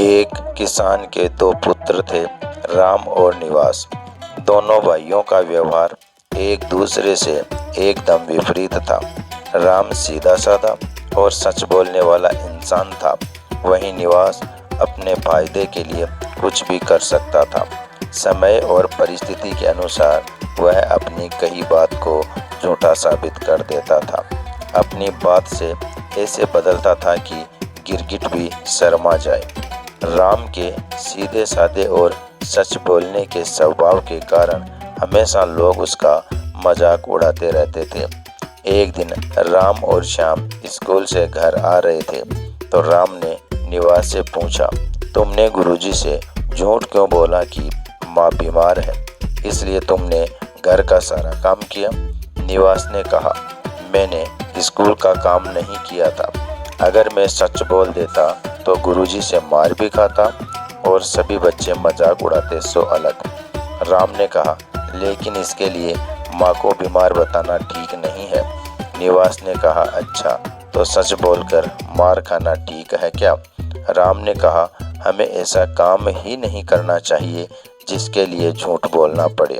एक किसान के दो पुत्र थे, राम और निवास। दोनों भाइयों का व्यवहार एक दूसरे से एकदम विपरीत था। राम सीधा साधा और सच बोलने वाला इंसान था, वहीं निवास अपने फायदे के लिए कुछ भी कर सकता था। समय और परिस्थिति के अनुसार वह अपनी कही बात को झूठा साबित कर देता था। अपनी बात से ऐसे बदलता था कि गिरगिट भी शर्मा जाए। राम के सीधे साधे और सच बोलने के स्वभाव के कारण हमेशा लोग उसका मजाक उड़ाते रहते थे। एक दिन राम और श्याम स्कूल से घर आ रहे थे तो राम ने निवास से पूछा, तुमने गुरुजी से झूठ क्यों बोला कि माँ बीमार है, इसलिए तुमने घर का सारा काम किया? निवास ने कहा, मैंने स्कूल का काम नहीं किया था। अगर मैं सच बोल देता तो गुरुजी से मार भी खाता और सभी बच्चे मजाक उड़ाते सो अलग। राम ने कहा, लेकिन इसके लिए माँ को बीमार बताना ठीक नहीं है। निवास ने कहा, अच्छा तो सच बोलकर मार खाना ठीक है क्या? राम ने कहा, हमें ऐसा काम ही नहीं करना चाहिए जिसके लिए झूठ बोलना पड़े।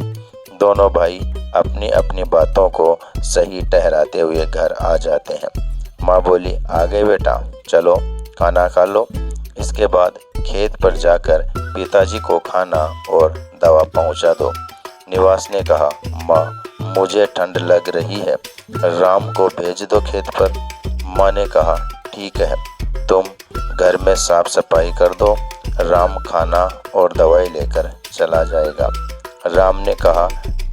दोनों भाई अपनी अपनी बातों को सही ठहराते हुए घर आ जाते हैं। माँ बोली, आ गए बेटा, चलो खाना खा लो। इसके बाद खेत पर जाकर पिताजी को खाना और दवा पहुंचा दो। निवास ने कहा, माँ मुझे ठंड लग रही है, राम को भेज दो खेत पर। माँ ने कहा, ठीक है, तुम घर में साफ सफाई कर दो, राम खाना और दवाई लेकर चला जाएगा। राम ने कहा,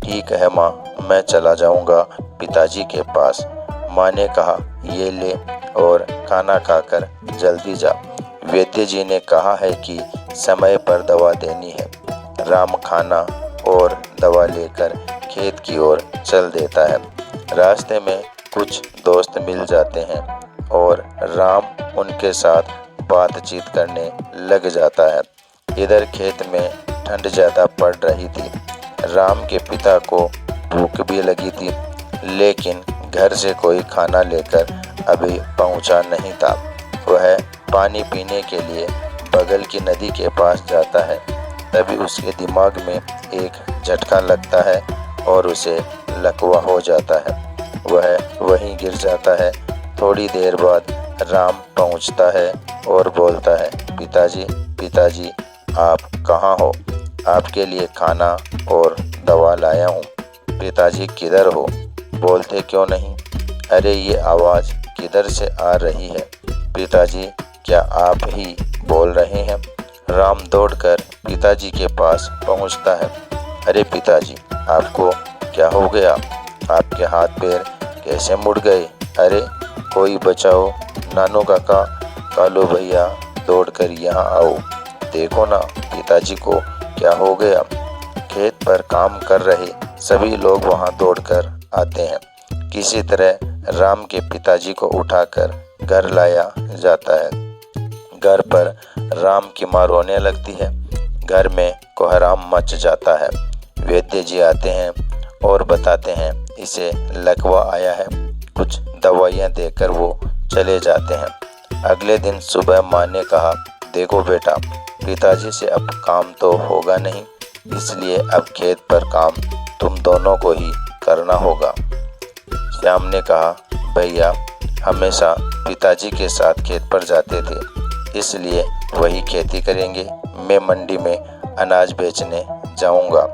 ठीक है माँ, मैं चला जाऊंगा पिताजी के पास। माँ ने कहा, ये ले और खाना खाकर जल्दी जा, वैद्य जी ने कहा है कि समय पर दवा देनी है। राम खाना और दवा लेकर खेत की ओर चल देता है। रास्ते में कुछ दोस्त मिल जाते हैं और राम उनके साथ बातचीत करने लग जाता है। इधर खेत में ठंड ज़्यादा पड़ रही थी। राम के पिता को भूख भी लगी थी, लेकिन घर से कोई खाना लेकर अभी पहुंचा नहीं था। वह पानी पीने के लिए बगल की नदी के पास जाता है। तभी उसके दिमाग में एक झटका लगता है और उसे लकवा हो जाता है। वह वहीं गिर जाता है। थोड़ी देर बाद राम पहुंचता है और बोलता है, पिताजी पिताजी, आप कहाँ हो? आपके लिए खाना और दवा लाया हूँ। पिताजी किधर हो? बोलते क्यों नहीं? अरे ये आवाज़ किधर से आ रही है? पिताजी क्या आप ही बोल रहे हैं? राम दौड़कर पिताजी के पास पहुंचता है। अरे पिताजी, आपको क्या हो गया? आपके हाथ पैर कैसे मुड़ गए? अरे कोई बचाओ, नानू काका, कालू भैया, दौड़कर यहाँ आओ, देखो ना पिताजी को क्या हो गया। खेत पर काम कर रहे सभी लोग वहाँ दौड़कर आते हैं। किसी तरह राम के पिताजी को उठाकर घर लाया जाता है। घर पर राम की माँ रोने लगती है। घर में कोहराम मच जाता है। वैद्य जी आते हैं और बताते हैं इसे लकवा आया है। कुछ दवाइयाँ देकर वो चले जाते हैं। अगले दिन सुबह माँ ने कहा, देखो बेटा, पिताजी से अब काम तो होगा नहीं, इसलिए अब खेत पर काम तुम दोनों को ही करना होगा। श्याम ने कहा, भैया हमेशा पिताजी के साथ खेत पर जाते थे, इसलिए वही खेती करेंगे। मैं मंडी में अनाज बेचने जाऊंगा।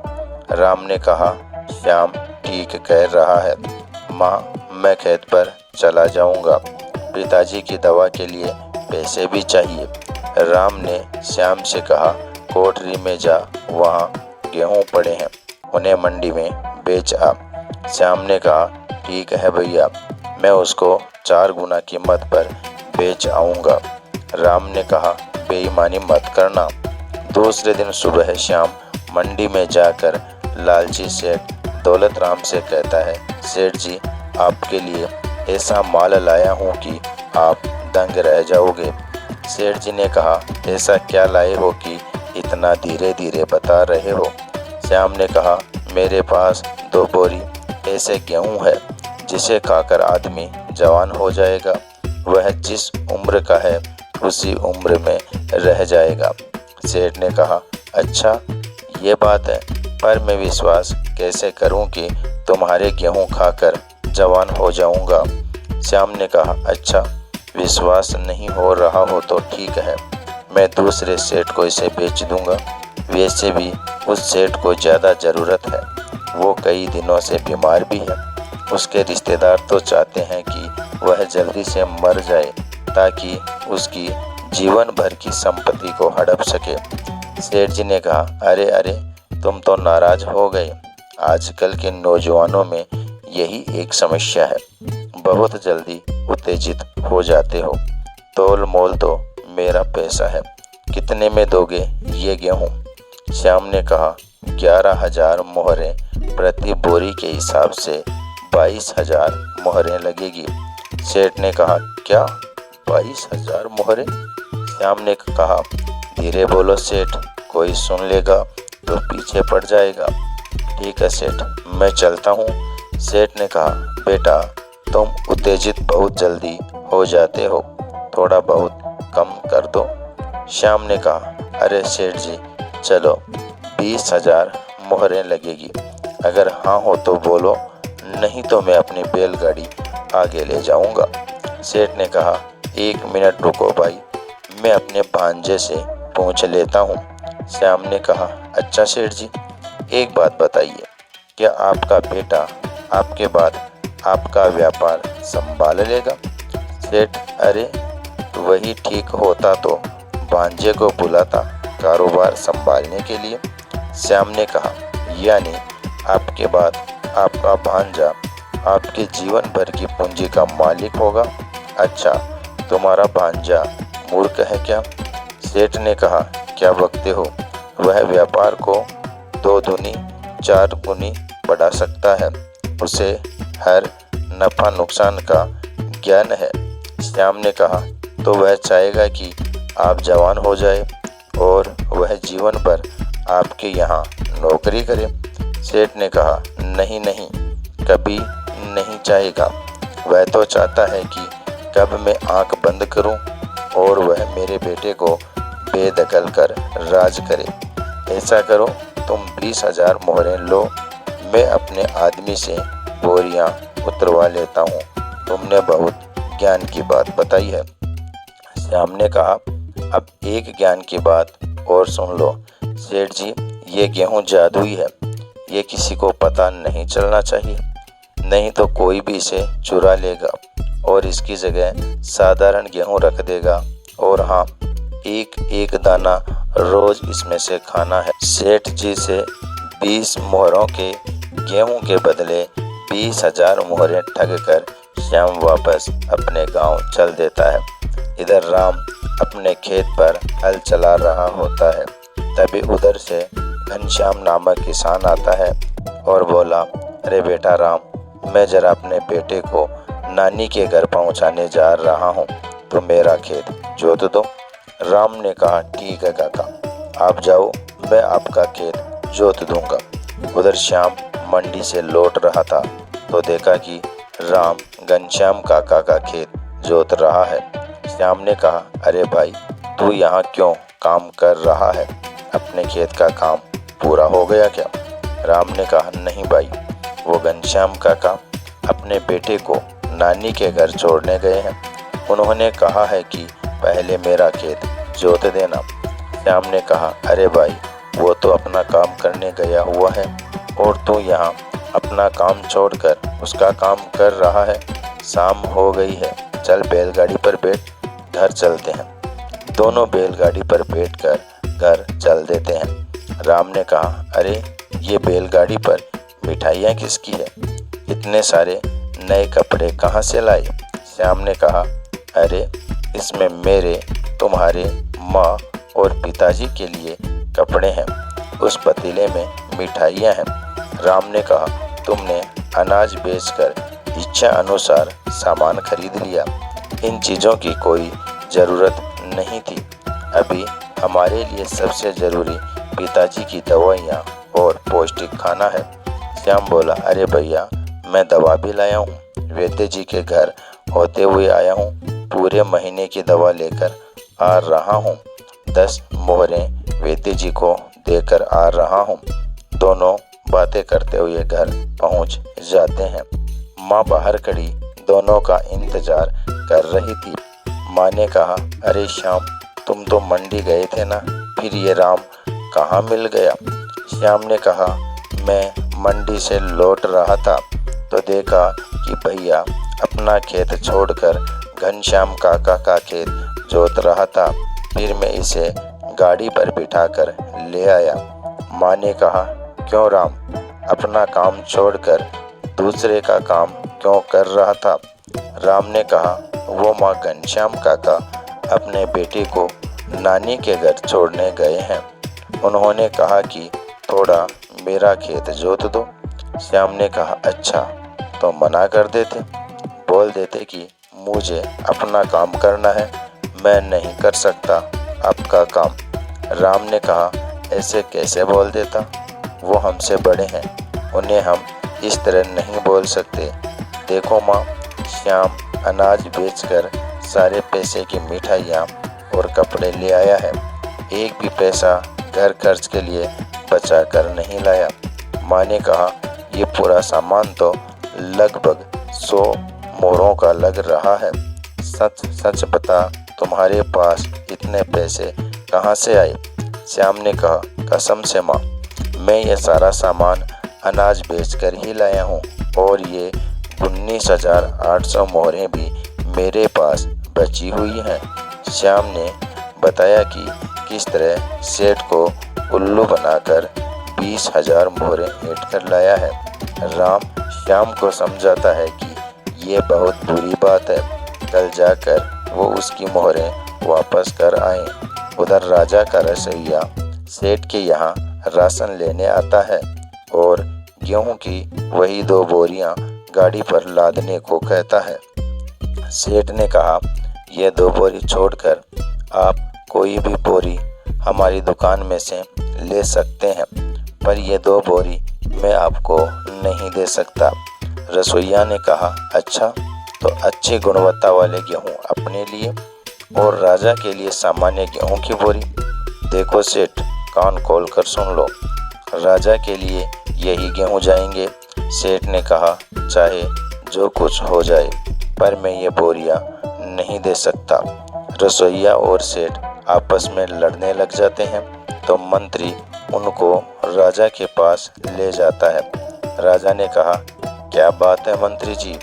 राम ने कहा, श्याम ठीक कह रहा है, माँ मैं खेत पर चला जाऊंगा, पिताजी की दवा के लिए पैसे भी चाहिए। राम ने श्याम से कहा, कोठरी में जा, वहाँ गेहूँ पड़े हैं, उन्हें मंडी में बेच आ। श्याम ने कहा, ठीक है भैया, मैं उसको 4 गुना कीमत पर बेच आऊँगा। राम ने कहा, बेईमानी मत करना। दूसरे दिन सुबह श्याम मंडी में जाकर लालची सेठ दौलत राम से कहता है, सेठ जी आपके लिए ऐसा माल लाया हूँ कि आप दंग रह जाओगे। सेठ जी ने कहा, ऐसा क्या लाए हो कि इतना धीरे धीरे बता रहे हो? श्याम ने कहा, मेरे पास 2 बोरी ऐसे गेहूँ है जिसे खाकर आदमी जवान हो जाएगा। वह जिस उम्र का है उसी उम्र में रह जाएगा। सेठ ने कहा, अच्छा ये बात है, पर मैं विश्वास कैसे करूं कि तुम्हारे गेहूं खाकर जवान हो जाऊंगा। श्याम ने कहा, अच्छा विश्वास नहीं हो रहा हो तो ठीक है, मैं दूसरे सेठ को इसे बेच दूंगा। वैसे भी उस सेठ को ज़्यादा ज़रूरत है, वो कई दिनों से बीमार भी है। उसके रिश्तेदार तो चाहते हैं कि वह जल्दी से मर जाए ताकि उसकी जीवन भर की संपत्ति को हड़प सके। सेठ जी ने कहा, अरे अरे तुम तो नाराज हो गए। आजकल के नौजवानों में यही एक समस्या है, बहुत जल्दी उत्तेजित हो जाते हो। तोल मोल तो मेरा पैसा है, कितने में दोगे ये गेहूँ? श्याम ने कहा, 11,000 मोहरें प्रति बोरी के हिसाब से 22,000 मोहरें लगेगी। सेठ ने कहा, क्या 22,000 मोहरें? श्याम ने कहा, धीरे बोलो सेठ, कोई सुन लेगा तो पीछे पड़ जाएगा। ठीक है सेठ, मैं चलता हूँ। सेठ ने कहा, बेटा तुम उत्तेजित बहुत जल्दी हो जाते हो, थोड़ा बहुत कम कर दो। श्याम ने कहा, अरे सेठ जी चलो 20,000 मोहरें लगेगी, अगर हाँ हो तो बोलो, नहीं तो मैं अपनी बैलगाड़ी आगे ले जाऊंगा। सेठ ने कहा, 1 मिनट रुको भाई, मैं अपने भांजे से पूछ लेता हूँ। श्याम ने कहा, अच्छा सेठ जी, एक बात बताइए, क्या आपका बेटा आपके बाद आपका व्यापार संभाल लेगा? सेठ, अरे वही ठीक होता तो भांजे को बुलाता कारोबार संभालने के लिए। श्याम ने कहा, यानी आपके बाद आपका भांजा आपके जीवन भर की पूंजी का मालिक होगा? अच्छा, तुम्हारा भांजा मूर्ख है क्या? सेठ ने कहा, क्या बकते हो, वह व्यापार को 2 दूनी 4 गुनी बढ़ा सकता है, उसे हर नफा नुकसान का ज्ञान है। श्याम ने कहा, तो वह चाहेगा कि आप जवान हो जाए और वह जीवन भर आपके यहाँ नौकरी करे। सेठ ने कहा, नहीं नहीं, कभी नहीं चाहेगा। वह तो चाहता है कि कब मैं आंख बंद करूं और वह मेरे बेटे को बेदखल कर राज करे। ऐसा करो, तुम 20,000 मोहरें लो, मैं अपने आदमी से बोरियां उतरवा लेता हूँ। तुमने बहुत ज्ञान की बात बताई है। श्याम ने कहा, अब एक ज्ञान की बात और सुन लो सेठ जी, ये गेहूं जादुई है, ये किसी को पता नहीं चलना चाहिए, नहीं तो कोई भी इसे चुरा लेगा और इसकी जगह साधारण गेहूं रख देगा। और हाँ, एक एक दाना रोज इसमें से खाना है। सेठ जी से 20 मोहरों के गेहूं के बदले 20,000 मोहरें ठग कर श्याम वापस अपने गांव चल देता है। इधर राम अपने खेत पर हल चला रहा होता है। तभी उधर से घनश्याम नामक किसान आता है और बोला, अरे बेटा राम, मैं जरा अपने बेटे को नानी के घर पहुंचाने जा रहा हूं, तो मेरा खेत जोत दो। राम ने कहा, ठीक है काका, आप जाओ, मैं आपका खेत जोत दूंगा। उधर श्याम मंडी से लौट रहा था तो देखा कि राम घनश्याम काका का खेत जोत रहा है। श्याम ने कहा, अरे भाई, तू यहाँ क्यों काम कर रहा है, अपने खेत का काम पूरा हो गया क्या? राम ने कहा, नहीं भाई, वो घनश्याम काका अपने बेटे को नानी के घर छोड़ने गए हैं, उन्होंने कहा है कि पहले मेरा खेत जोत देना। श्याम ने कहा, अरे भाई, वो तो अपना काम करने गया हुआ है और तू यहाँ अपना काम छोड़कर उसका काम कर रहा है। शाम हो गई है, चल बैलगाड़ी पर बैठ, घर चलते हैं। दोनों बैलगाड़ी पर बैठकर घर चल देते हैं। राम ने कहा, अरे ये बैलगाड़ी पर मिठाइयाँ किसकी है, इतने सारे नए कपड़े कहाँ से लाए? श्याम ने कहा, अरे इसमें मेरे, तुम्हारे, माँ और पिताजी के लिए कपड़े हैं, उस पतीले में मिठाइयाँ हैं। राम ने कहा, तुमने अनाज बेचकर इच्छा अनुसार सामान खरीद लिया, इन चीज़ों की कोई ज़रूरत नहीं थी। अभी हमारे लिए सबसे ज़रूरी पिताजी की दवाइयाँ और पौष्टिक खाना है। श्याम बोला, अरे भैया, मैं दवा भी लाया हूँ, वैद्य जी के घर होते हुए आया हूँ, पूरे महीने की दवा लेकर आ रहा हूँ 10 मोहरें वैद्य जी को देकर आ रहा हूँ। दोनों बातें करते हुए घर पहुँच जाते हैं। माँ बाहर खड़ी दोनों का इंतजार कर रही थी। माँ ने कहा, अरे श्याम, तुम तो मंडी गए थे ना, फिर ये राम कहाँ मिल गया? श्याम ने कहा, मैं मंडी से लौट रहा था तो देखा कि भैया अपना खेत छोड़कर घनश्याम काका का खेत जोत रहा था, फिर मैं इसे गाड़ी पर बिठाकर ले आया। माँ ने कहा, क्यों राम, अपना काम छोड़कर दूसरे का काम क्यों कर रहा था? राम ने कहा, वो माँ घनश्याम काका अपने बेटे को नानी के घर छोड़ने गए हैं। उन्होंने कहा कि थोड़ा मेरा खेत जोत दो। श्याम ने कहा, अच्छा, तो मना कर देते, बोल देते कि मुझे अपना काम करना है, मैं नहीं कर सकता आपका काम। राम ने कहा, ऐसे कैसे बोल देता, वो हमसे बड़े हैं, उन्हें हम इस तरह नहीं बोल सकते। देखो माँ, श्याम अनाज बेचकर सारे पैसे की मिठाइयाँ और कपड़े ले आया है, एक भी पैसा घर खर्च के लिए बचा कर नहीं लाया। माँ ने कहा, ये पूरा सामान तो लगभग 100 मोहरों का लग रहा है। सच सच बता, तुम्हारे पास इतने पैसे कहाँ से आए? श्याम ने कहा, कसम से माँ, मैं ये सारा सामान अनाज बेचकर ही लाया हूँ और ये 19,800 मोहरें भी मेरे पास बची हुई हैं। श्याम ने बताया कि किस तरह सेठ को उल्लू बनाकर 20,000 मोहरें ऐंठ कर लाया है। राम श्याम को समझाता है कि ये बहुत बुरी बात है, कल जाकर वो उसकी मोहरें वापस कर आए। उधर राजा का रसोइया सेठ के यहाँ राशन लेने आता है और गेहूं की वही 2 बोरियां गाड़ी पर लादने को कहता है। सेठ ने कहा, ये 2 बोरी छोड़कर आप कोई भी बोरी हमारी दुकान में से ले सकते हैं, पर ये 2 बोरी मैं आपको नहीं दे सकता। रसोइया ने कहा, अच्छा, तो अच्छी गुणवत्ता वाले गेहूं अपने लिए और राजा के लिए सामान्य गेहूं की बोरी। देखो सेठ, कान खोल कर सुन लो, राजा के लिए यही गेहूं जाएंगे। सेठ ने कहा, चाहे जो कुछ हो जाए, पर मैं ये बोरियां नहीं दे सकता। रसोइया और सेठ आपस में लड़ने लग जाते हैं तो मंत्री उनको राजा के पास ले जाता है। राजा ने कहा, क्या बात है मंत्री जी,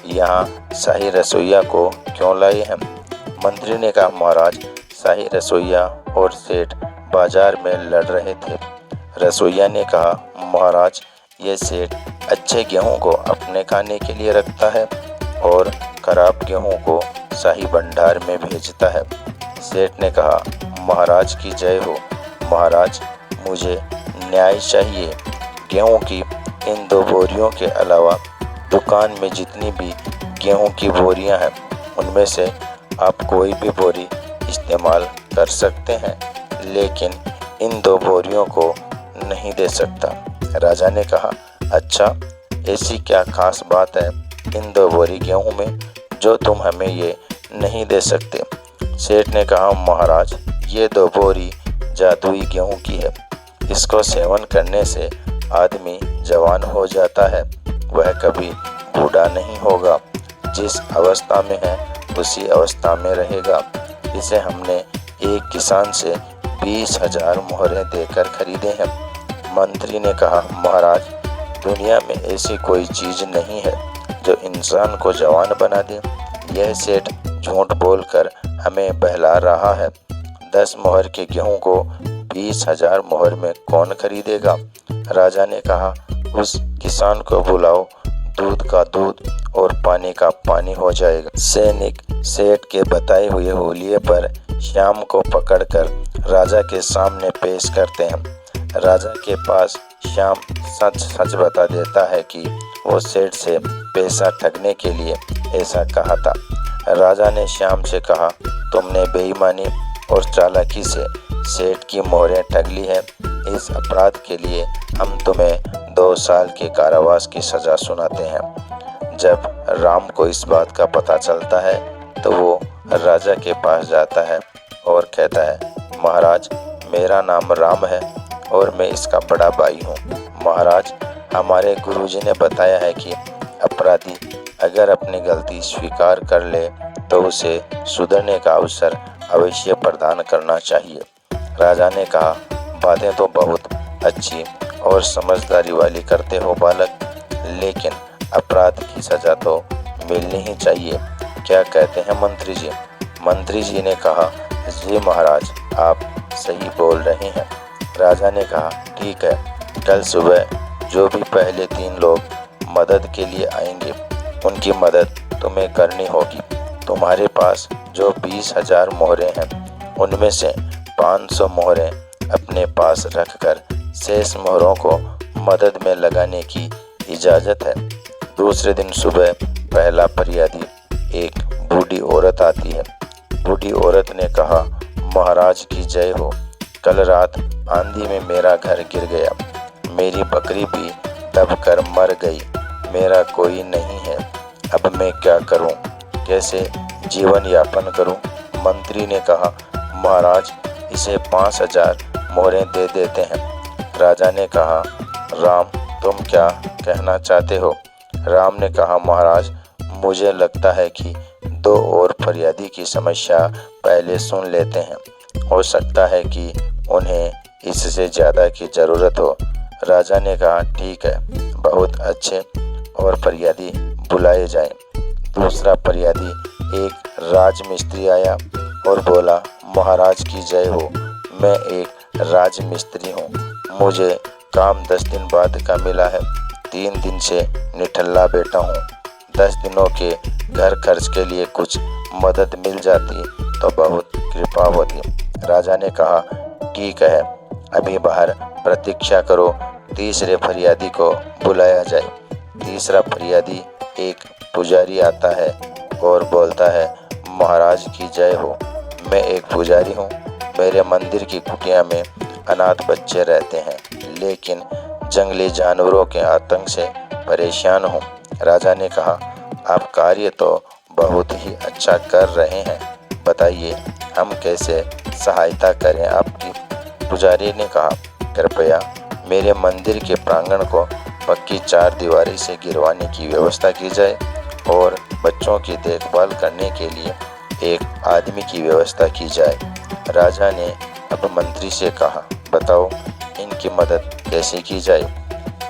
यहाँ शाही रसोइया को क्यों लाए हैं? मंत्री ने कहा, महाराज, शाही रसोइया और सेठ बाजार में लड़ रहे थे। रसोइया ने कहा, महाराज, ये सेठ अच्छे गेहूं को अपने खाने के लिए रखता है और खराब गेहूं को शाही भंडार में भेजता है। सेठ ने कहा, महाराज की जय हो। महाराज, मुझे न्याय चाहिए। गेहूं की इन 2 बोरियों के अलावा दुकान में जितनी भी गेहूं की बोरियां हैं, उनमें से आप कोई भी बोरी इस्तेमाल कर सकते हैं, लेकिन इन 2 बोरियों को नहीं दे सकता। राजा ने कहा, अच्छा, ऐसी क्या खास बात है इन 2 बोरी गेहूं में जो तुम हमें ये नहीं दे सकते? सेठ ने कहा, महाराज, ये 2 बोरी जादुई गेहूं की है, इसको सेवन करने से आदमी जवान हो जाता है, वह कभी बूढ़ा नहीं होगा, जिस अवस्था में है उसी अवस्था में रहेगा। इसे हमने एक किसान से 20,000 मोहरें देकर खरीदे हैं। मंत्री ने कहा, महाराज, दुनिया में ऐसी कोई चीज़ नहीं है जो इंसान को जवान बना दे। यह सेठ झूठ बोलकर हमें बहला रहा है। 10 मोहर के गेहूं को 20,000 मोहर में कौन खरीदेगा? राजा ने कहा, उस किसान को बुलाओ, दूध का दूध और पानी का पानी हो जाएगा। सैनिक सेठ के बताए हुए हुलिये पर श्याम को पकड़कर राजा के सामने पेश करते हैं। राजा के पास श्याम सच सच बता देता है कि वो सेठ से पैसा ठगने के लिए ऐसा कहा था। राजा ने श्याम से कहा, तुमने बेईमानी और चालाकी से सेठ की मोहरें ठग ली है। इस अपराध के लिए हम तुम्हें 2 साल के कारावास की सज़ा सुनाते हैं। जब राम को इस बात का पता चलता है तो वो राजा के पास जाता है और कहता है, महाराज, मेरा नाम राम है और मैं इसका बड़ा भाई हूँ। महाराज, हमारे गुरुजी ने बताया है कि अपराधी अगर अपनी गलती स्वीकार कर ले तो उसे सुधरने का अवसर अवश्य प्रदान करना चाहिए। राजा ने कहा, बातें तो बहुत अच्छी और समझदारी वाली करते हो बालक, लेकिन अपराध की सजा तो मिलनी ही चाहिए। क्या कहते हैं मंत्री जी? मंत्री जी ने कहा, जी महाराज, आप सही बोल रहे हैं। राजा ने कहा, ठीक है, कल सुबह जो भी पहले 3 लोग मदद के लिए आएंगे उनकी मदद तुम्हें करनी होगी। तुम्हारे पास जो 20,000 मोहरें हैं उनमें से 500 मोहरें अपने पास रखकर शेष मोहरों को मदद में लगाने की इजाज़त है। दूसरे दिन सुबह पहला फरियादी एक बूढ़ी औरत आती है। बूढ़ी औरत ने कहा, महाराज की जय हो। कल रात आंधी में मेरा घर गिर गया, मेरी बकरी भी दबकर मर गई, मेरा कोई नहीं है, अब मैं क्या करूं, कैसे जीवन यापन करूं? मंत्री ने कहा, महाराज, इसे 5,000 मोहरें दे देते हैं। राजा ने कहा, राम, तुम क्या कहना चाहते हो? राम ने कहा, महाराज, मुझे लगता है कि 2 और फरियादी की समस्या पहले सुन लेते हैं, हो सकता है कि उन्हें इससे ज़्यादा की ज़रूरत हो। राजा ने कहा, ठीक है, बहुत अच्छे, और फरियादी बुलाए जाएं। दूसरा फरियादी एक राजमिस्त्री आया और बोला, महाराज की जय हो, मैं एक राजमिस्त्री हूँ, मुझे काम 10 दिन बाद का मिला है, 3 दिन से निठल्ला बैठा हूँ। 10 दिनों के घर खर्च के लिए कुछ मदद मिल जाती तो बहुत कृपा होती। राजा ने कहा, ठीक है, अभी बाहर प्रतीक्षा करो, तीसरे फरियादी को बुलाया जाए। तीसरा फरियादी एक पुजारी आता है और बोलता है, महाराज की जय हो, मैं एक पुजारी हूँ, मेरे मंदिर की कुटिया में अनाथ बच्चे रहते हैं, लेकिन जंगली जानवरों के आतंक से परेशान हूँ। राजा ने कहा, आप कार्य तो बहुत ही अच्छा कर रहे हैं, बताइए हम कैसे सहायता करें आपकी? पुजारी ने कहा, कृपया मेरे मंदिर के प्रांगण को पक्की 4 दीवारी से गिरवाने की व्यवस्था की जाए और बच्चों की देखभाल करने के लिए एक आदमी की व्यवस्था की जाए। राजा ने अब मंत्री से कहा, बताओ इनकी मदद कैसे की जाए?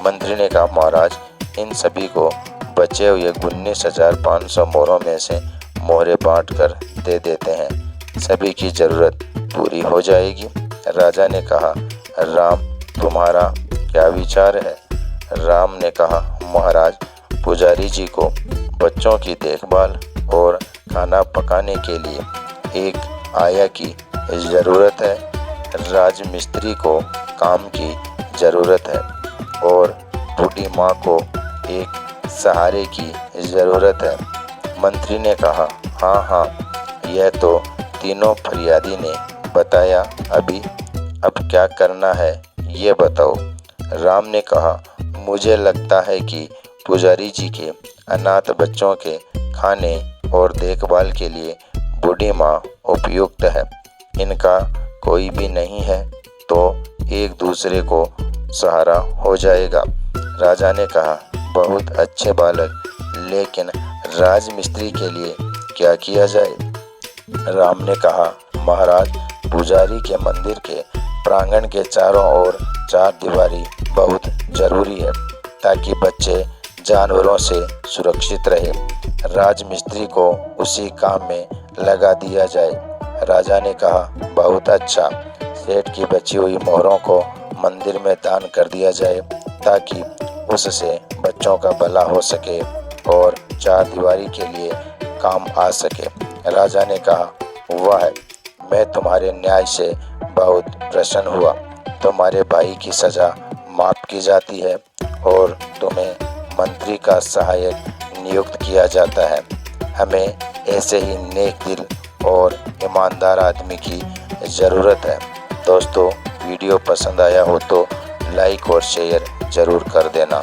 मंत्री ने कहा, महाराज, इन सभी को बचे हुए 19,500 मोहरों में से मोहरें बांटकर दे देते हैं, सभी की ज़रूरत पूरी हो जाएगी। राजा ने कहा, राम, तुम्हारा क्या विचार है? राम ने कहा, महाराज, पुजारी जी को बच्चों की देखभाल और खाना पकाने के लिए एक आया की ज़रूरत है, राजमिस्त्री को काम की ज़रूरत है और बूढ़ी माँ को एक सहारे की ज़रूरत है। मंत्री ने कहा, हाँ हाँ, यह तो तीनों फरियादी ने बताया, अब क्या करना है ये बताओ। राम ने कहा, मुझे लगता है कि पुजारी जी के अनाथ बच्चों के खाने और देखभाल के लिए बूढ़ी माँ उपयुक्त है, इनका कोई भी नहीं है तो एक दूसरे को सहारा हो जाएगा। राजा ने कहा, बहुत अच्छे बालक, लेकिन राजमिस्त्री के लिए क्या किया जाए? राम ने कहा, महाराज, पुजारी के मंदिर के प्रांगण के चारों ओर 4 दीवारी बहुत जरूरी है ताकि बच्चे जानवरों से सुरक्षित रहे। राजमिस्त्री को उसी काम में लगा दिया जाए। राजा ने कहा, बहुत अच्छा, सेठ की बची हुई मोहरों को मंदिर में दान कर दिया जाए ताकि उससे बच्चों का भला हो सके और 4 दीवारी के लिए काम आ सके। राजा ने कहा, वाह, मैं तुम्हारे न्याय से बहुत प्रसन्न हुआ। तुम्हारे भाई की सजा माफ की जाती है और तुम्हें मंत्री का सहायक नियुक्त किया जाता है। हमें ऐसे ही नेक दिल और ईमानदार आदमी की ज़रूरत है। दोस्तों, वीडियो पसंद आया हो तो लाइक और शेयर ज़रूर कर देना।